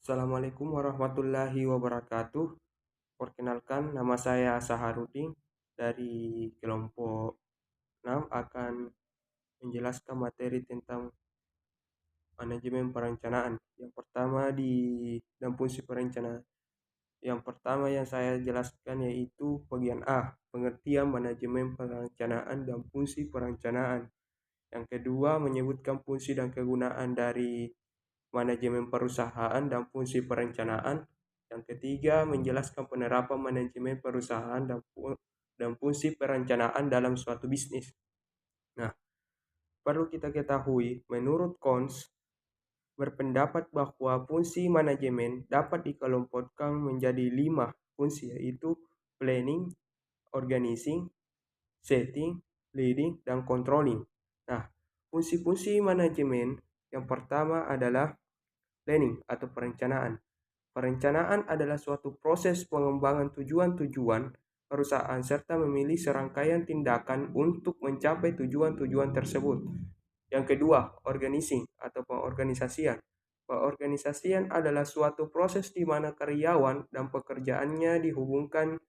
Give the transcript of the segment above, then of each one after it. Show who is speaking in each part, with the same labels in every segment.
Speaker 1: Assalamualaikum warahmatullahi wabarakatuh. Perkenalkan, nama saya Saharudin dari kelompok 6 akan menjelaskan materi tentang manajemen perencanaan. Yang pertama dalam fungsi perencanaan. Yang pertama yang saya jelaskan yaitu bagian A, pengertian manajemen perencanaan dan fungsi perencanaan. Yang kedua, menyebutkan fungsi dan kegunaan dari manajemen perusahaan dan fungsi perencanaan. Yang ketiga, menjelaskan penerapan manajemen perusahaan dan fungsi perencanaan dalam suatu bisnis. Nah, perlu kita ketahui, menurut Kons, berpendapat bahwa fungsi manajemen dapat dikelompokkan menjadi 5 fungsi, yaitu planning, organizing, setting, leading, dan controlling. Nah, fungsi-fungsi manajemen yang pertama adalah planning atau perencanaan. Perencanaan adalah suatu proses pengembangan tujuan-tujuan perusahaan serta memilih serangkaian tindakan untuk mencapai tujuan-tujuan tersebut. Yang kedua, organizing atau pengorganisasian. Pengorganisasian adalah suatu proses di mana karyawan dan pekerjaannya dihubungkan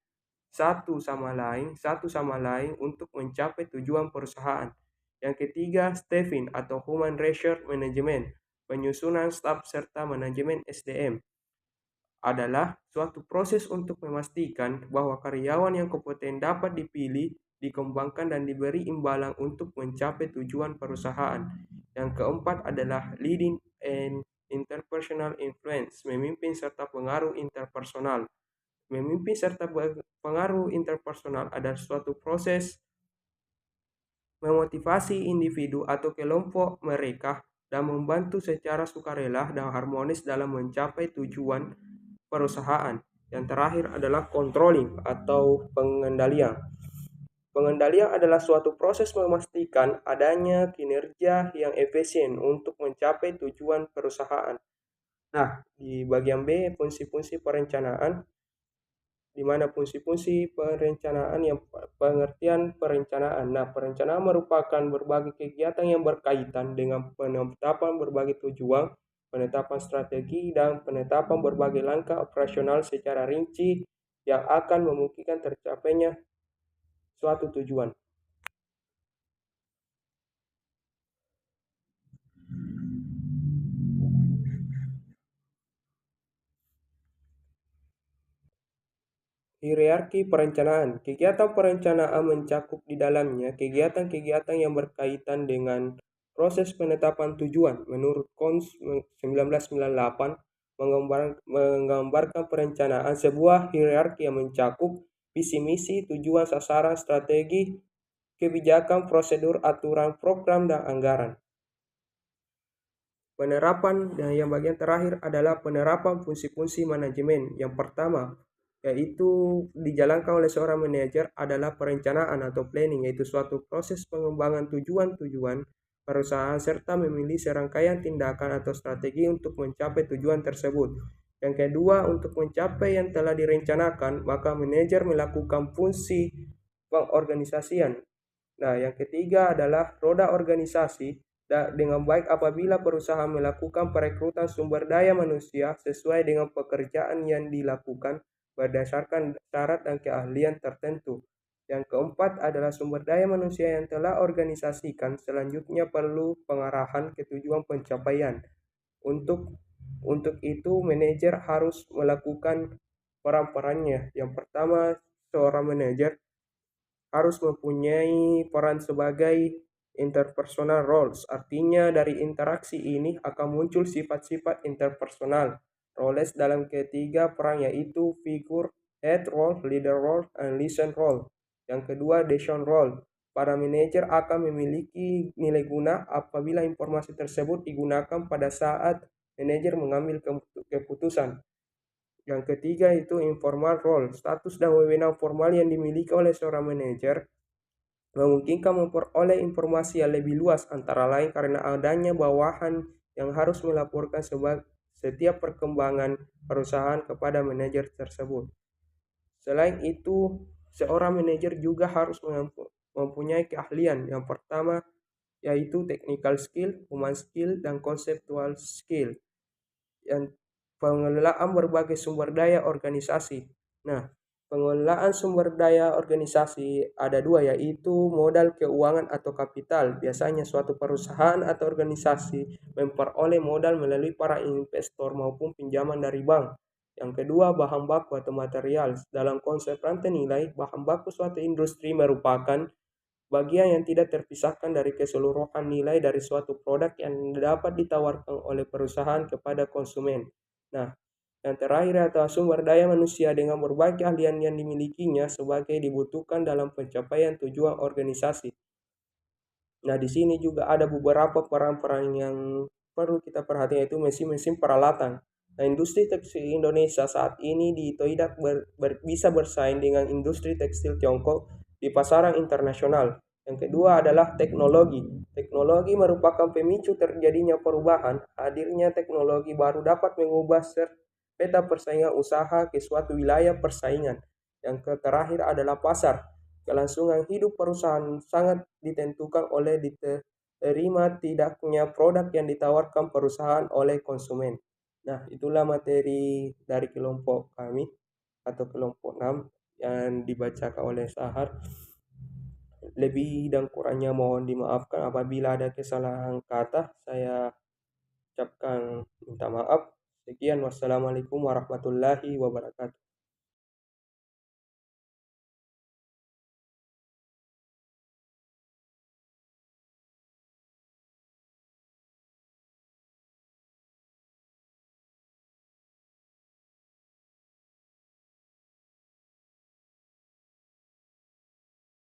Speaker 1: satu sama lain untuk mencapai tujuan perusahaan. Yang ketiga, staffing atau human resource management, penyusunan staf serta manajemen SDM adalah suatu proses untuk memastikan bahwa karyawan yang kompeten dapat dipilih, dikembangkan, dan diberi imbalan untuk mencapai tujuan perusahaan. Yang keempat adalah leading and interpersonal influence, memimpin serta pengaruh interpersonal. Memimpin serta pengaruh interpersonal adalah suatu proses memotivasi individu atau kelompok mereka dan membantu secara sukarela dan harmonis dalam mencapai tujuan perusahaan. Yang terakhir adalah controlling atau pengendalian. Pengendalian adalah suatu proses memastikan adanya kinerja yang efisien untuk mencapai tujuan perusahaan. Nah, di bagian B, fungsi-fungsi perencanaan, di mana fungsi-fungsi perencanaan yang pengertian perencanaan. Nah, perencanaan merupakan berbagai kegiatan yang berkaitan dengan penetapan berbagai tujuan, penetapan strategi, dan penetapan berbagai langkah operasional secara rinci yang akan memungkinkan tercapainya suatu tujuan. Hierarki perencanaan. Kegiatan perencanaan mencakup di dalamnya kegiatan-kegiatan yang berkaitan dengan proses penetapan tujuan. Menurut Kons 1998, menggambarkan perencanaan sebuah hierarki yang mencakup visi misi, tujuan, sasaran, strategi, kebijakan, prosedur, aturan, program, dan anggaran. Penerapan dan yang bagian terakhir adalah penerapan fungsi-fungsi manajemen. Yang pertama, yaitu dijalankan oleh seorang manajer adalah perencanaan atau planning, yaitu suatu proses pengembangan tujuan-tujuan perusahaan serta memilih serangkaian tindakan atau strategi untuk mencapai tujuan tersebut. Yang kedua, untuk mencapai yang telah direncanakan, maka manajer melakukan fungsi pengorganisasian. Nah, yang ketiga adalah roda organisasi dengan baik apabila perusahaan melakukan perekrutan sumber daya manusia sesuai dengan pekerjaan yang dilakukan berdasarkan syarat dan keahlian tertentu. Yang keempat adalah sumber daya manusia yang telah organisasikan selanjutnya perlu pengarahan ke tujuan pencapaian. Untuk itu manajer harus melakukan peran-perannya. Yang pertama, seorang manajer harus mempunyai peran sebagai interpersonal roles. Artinya dari interaksi ini akan muncul sifat-sifat interpersonal. Roles dalam ketiga peran yaitu figure head role, leader role, and listen role. Yang kedua, decision role. Para manajer akan memiliki nilai guna apabila informasi tersebut digunakan pada saat manajer mengambil keputusan. Yang ketiga itu informal role, status dan wewenang formal yang dimiliki oleh seorang manajer memungkinkan memperoleh informasi yang lebih luas antara lain karena adanya bawahan yang harus melaporkan setiap perkembangan perusahaan kepada manajer tersebut. Selain itu, seorang manajer juga harus mempunyai keahlian. Yang pertama yaitu technical skill, human skill, dan conceptual skill. Yang pengelolaan berbagai sumber daya organisasi. Nah, pengelolaan sumber daya organisasi ada dua, yaitu modal keuangan atau kapital. Biasanya suatu perusahaan atau organisasi memperoleh modal melalui para investor maupun pinjaman dari bank. Yang kedua, bahan baku atau material. Dalam konsep rantai nilai, bahan baku suatu industri merupakan bagian yang tidak terpisahkan dari keseluruhan nilai dari suatu produk yang dapat ditawarkan oleh perusahaan kepada konsumen. Nah, yang terakhir atau sumber daya manusia dengan berbagai keahlian yang dimilikinya sebagai dibutuhkan dalam pencapaian tujuan organisasi. Nah, di sini juga ada beberapa peran-peran yang perlu kita perhatikan, yaitu mesin-mesin peralatan. Nah, industri tekstil Indonesia saat ini tidak bisa bersaing dengan industri tekstil Tiongkok di pasaran internasional. Yang kedua adalah teknologi. Teknologi merupakan pemicu terjadinya perubahan. Hadirnya teknologi baru dapat mengubah peta persaingan usaha ke suatu wilayah persaingan. Yang terakhir adalah pasar. Kelangsungan hidup perusahaan sangat ditentukan oleh diterima tidaknya produk yang ditawarkan perusahaan oleh konsumen. Nah, itulah materi dari kelompok kami atau kelompok 6 yang dibacakan oleh Sahar. Lebih dan kurangnya mohon dimaafkan apabila ada kesalahan kata. Saya ucapkan minta maaf. Sekian, wassalamualaikum warahmatullahi wabarakatuh.